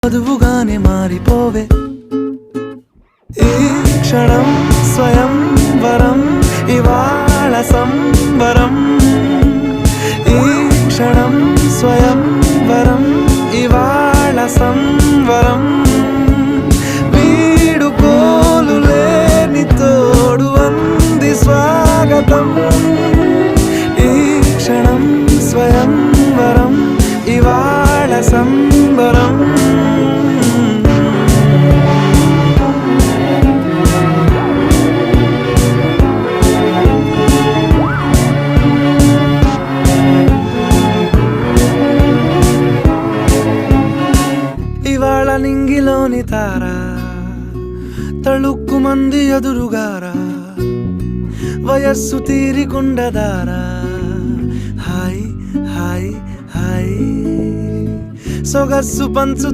వధువుగానే మారిపోవే ఈ క్షణం స్వయం వరం ఇవాళ సంబరం ఈ క్షణం స్వయం వరం ఇవాళ సంవరం వీడుకోలు లేని తోడు అంది స్వాగతం ఈ క్షణం స్వయం వరం ఇవాళ సంబరం ఇవాళ నింగిలోని తారా తళుక్కు మంది ఎదురుగారా వయస్సు తీరికుండదారా హాయ్ హాయ్ హాయ్ సొగస్సు పంచుతూ